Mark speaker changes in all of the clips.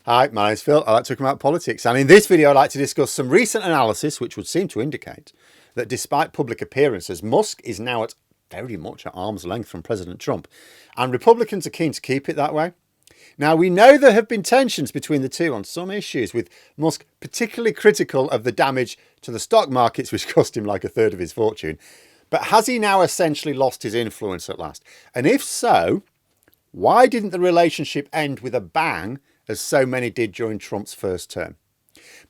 Speaker 1: Hi, my name's Phil. I like talking about politics, and in this video I'd like to discuss some recent analysis which would seem to indicate that despite public appearances, Musk is now at very much at arm's length from President Trump, and Republicans are keen to keep it that way. Now, we know there have been tensions between the two on some issues, with Musk particularly critical of the damage to the stock markets, which cost him like a third of his fortune. But has he now essentially lost his influence at last? And if so, why didn't the relationship end with a bang, as so many did during Trump's first term?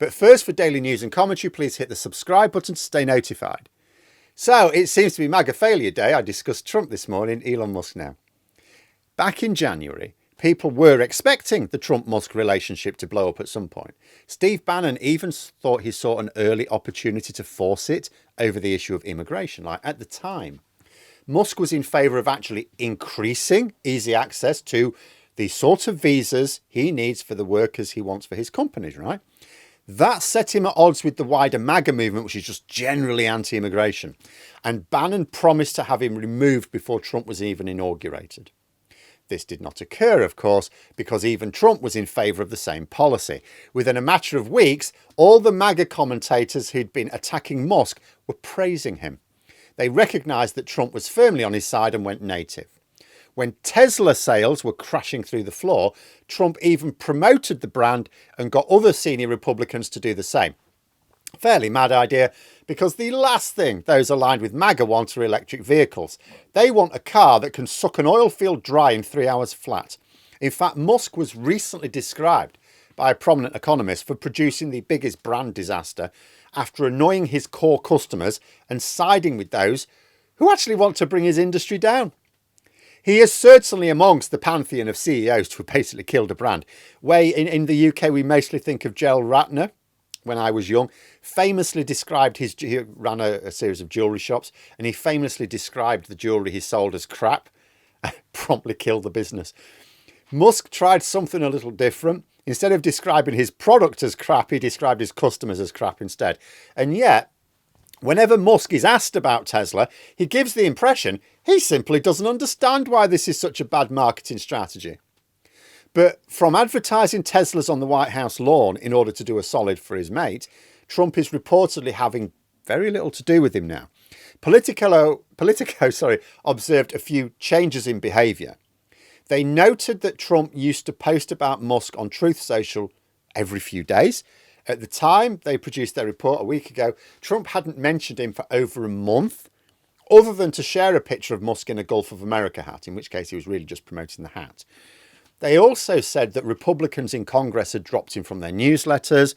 Speaker 1: But first, for daily news and commentary, please hit the subscribe button to stay notified. So, it seems to be MAGA failure day. I discussed Trump this morning, Elon Musk now. Back in January, people were expecting the Trump-Musk relationship to blow up at some point. Steve Bannon even thought he saw an early opportunity to force it over the issue of immigration. Like, at the time, Musk was in favour of actually increasing easy access to the sort of visas he needs for the workers he wants for his companies, right? That set him at odds with the wider MAGA movement, which is just generally anti-immigration. And Bannon promised to have him removed before Trump was even inaugurated. This did not occur, of course, because even Trump was in favour of the same policy. Within a matter of weeks, all the MAGA commentators who'd been attacking Musk were praising him. They recognised that Trump was firmly on his side and went native. When Tesla sales were crashing through the floor, Trump even promoted the brand and got other senior Republicans to do the same. Fairly mad idea, because the last thing those aligned with MAGA want are electric vehicles. They want a car that can suck an oil field dry in 3 hours flat. In fact, Musk was recently described by a prominent economist for producing the biggest brand disaster after annoying his core customers and siding with those who actually want to bring his industry down. He is certainly amongst the pantheon of CEOs who basically killed a brand. In the UK, we mostly think of Gerald Ratner, when I was young, famously described he ran a series of jewellery shops, and he famously described the jewellery he sold as crap, promptly killed the business. Musk tried something a little different. Instead of describing his product as crap, he described his customers as crap instead. And yet, whenever Musk is asked about Tesla, he gives the impression he simply doesn't understand why this is such a bad marketing strategy. But from advertising Teslas on the White House lawn in order to do a solid for his mate, Trump is reportedly having very little to do with him now. Politico observed a few changes in behaviour. They noted that Trump used to post about Musk on Truth Social every few days. At the time they produced their report a week ago, Trump hadn't mentioned him for over a month, other than to share a picture of Musk in a Gulf of America hat, in which case he was really just promoting the hat. They also said that Republicans in Congress had dropped him from their newsletters.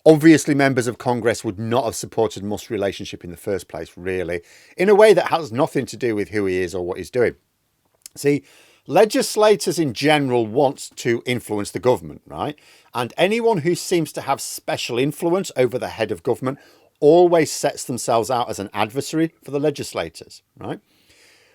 Speaker 1: Obviously, members of Congress would not have supported Musk's relationship in the first place, really, in a way that has nothing to do with who he is or what he's doing. See, legislators in general want to influence the government, right? And anyone who seems to have special influence over the head of government always sets themselves out as an adversary for the legislators, right?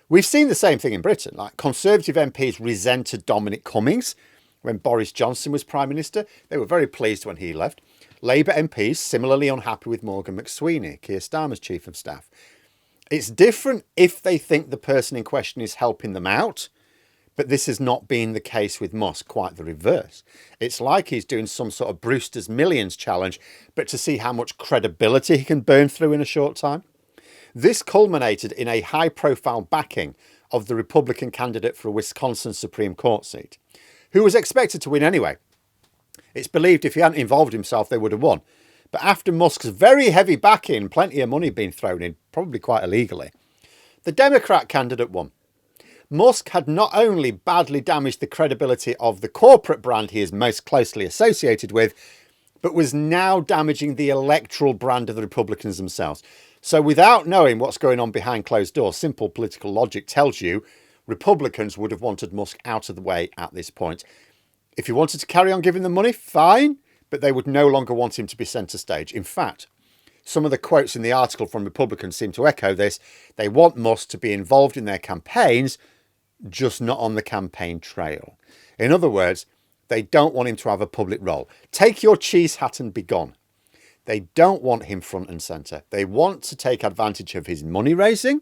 Speaker 1: We've seen the same thing in Britain. Like, Conservative MPs resented Dominic Cummings when Boris Johnson was Prime Minister. They were very pleased when he left. Labour MPs similarly unhappy with Morgan McSweeney, Keir Starmer's Chief of Staff. It's different if they think the person in question is helping them out, but this has not been the case with Musk, quite the reverse. It's like he's doing some sort of Brewster's Millions challenge, but to see how much credibility he can burn through in a short time. This culminated in a high-profile backing of the Republican candidate for a Wisconsin Supreme Court seat, who was expected to win anyway. It's believed if he hadn't involved himself, they would have won. But after Musk's very heavy backing, plenty of money being thrown in, probably quite illegally, the Democrat candidate won. Musk had not only badly damaged the credibility of the corporate brand he is most closely associated with, but was now damaging the electoral brand of the Republicans themselves. So without knowing what's going on behind closed doors, simple political logic tells you Republicans would have wanted Musk out of the way at this point. If he wanted to carry on giving them money, fine, but they would no longer want him to be centre stage. In fact, some of the quotes in the article from Republicans seem to echo this. They want Musk to be involved in their campaigns, just not on the campaign trail. In other words, they don't want him to have a public role. Take your cheese hat and be gone. They don't want him front and centre. They want to take advantage of his money raising,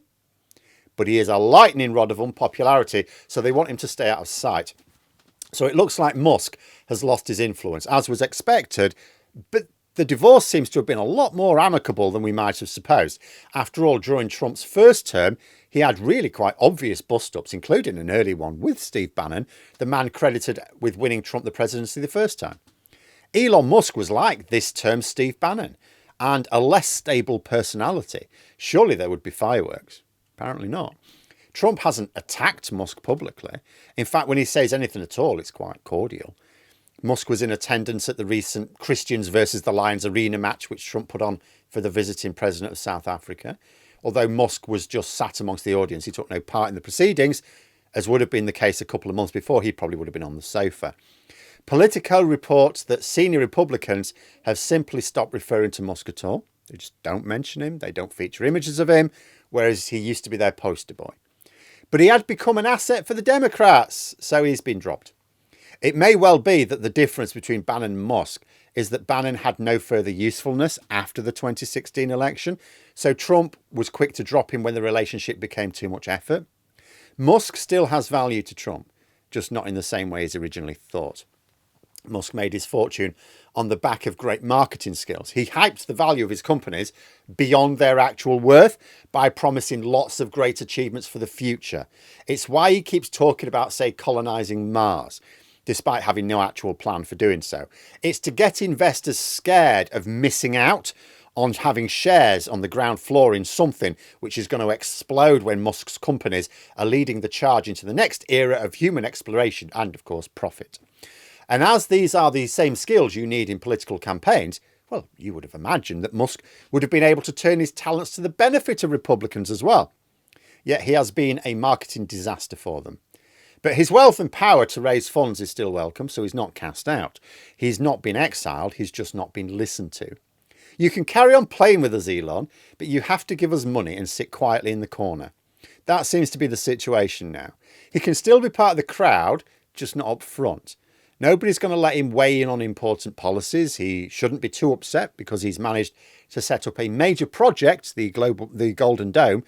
Speaker 1: but he is a lightning rod of unpopularity, so they want him to stay out of sight. So it looks like Musk has lost his influence, as was expected, but the divorce seems to have been a lot more amicable than we might have supposed. After all, during Trump's first term, he had really quite obvious bust-ups, including an early one with Steve Bannon, the man credited with winning Trump the presidency the first time. Elon Musk was like this term's Steve Bannon, and a less stable personality. Surely there would be fireworks. Apparently not. Trump hasn't attacked Musk publicly. In fact, when he says anything at all, it's quite cordial. Musk was in attendance at the recent Christians versus the Lions arena match, which Trump put on for the visiting president of South Africa. Although Musk was just sat amongst the audience, he took no part in the proceedings, as would have been the case a couple of months before. He probably would have been on the sofa. Politico reports that senior Republicans have simply stopped referring to Musk at all. They just don't mention him. They don't feature images of him, whereas he used to be their poster boy. But he had become an asset for the Democrats, so he's been dropped. It may well be that the difference between Bannon and Musk is that Bannon had no further usefulness after the 2016 election, so Trump was quick to drop him when the relationship became too much effort. Musk still has value to Trump, just not in the same way as originally thought. Musk made his fortune on the back of great marketing skills. He hyped the value of his companies beyond their actual worth by promising lots of great achievements for the future. It's why he keeps talking about, say, colonizing Mars, despite having no actual plan for doing so. It's to get investors scared of missing out on having shares on the ground floor in something which is going to explode when Musk's companies are leading the charge into the next era of human exploration and, of course, profit. And as these are the same skills you need in political campaigns, well, you would have imagined that Musk would have been able to turn his talents to the benefit of Republicans as well. Yet he has been a marketing disaster for them. But his wealth and power to raise funds is still welcome, so he's not cast out. He's not been exiled, he's just not been listened to. You can carry on playing with us, Elon, but you have to give us money and sit quietly in the corner. That seems to be the situation now. He can still be part of the crowd, just not up front. Nobody's going to let him weigh in on important policies. He shouldn't be too upset because he's managed to set up a major project, the Golden Dome,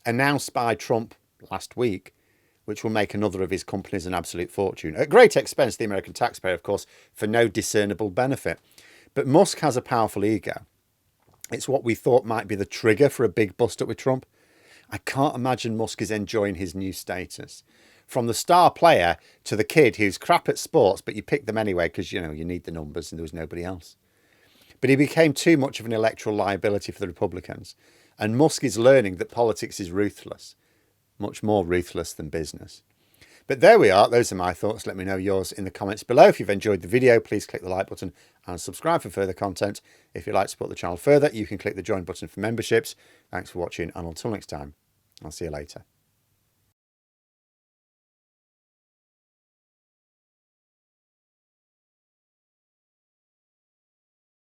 Speaker 1: announced by Trump last week, which will make another of his companies an absolute fortune. At great expense to the American taxpayer, of course, for no discernible benefit. But Musk has a powerful ego. It's what we thought might be the trigger for a big bust-up with Trump. I can't imagine Musk is enjoying his new status. From the star player to the kid who's crap at sports, but you pick them anyway because, you need the numbers and there was nobody else. But he became too much of an electoral liability for the Republicans. And Musk is learning that politics is ruthless, much more ruthless than business. But there we are. Those are my thoughts. Let me know yours in the comments below. If you've enjoyed the video, please click the like button and subscribe for further content. If you'd like to support the channel further, you can click the join button for memberships. Thanks for watching, and until next time, I'll see you later.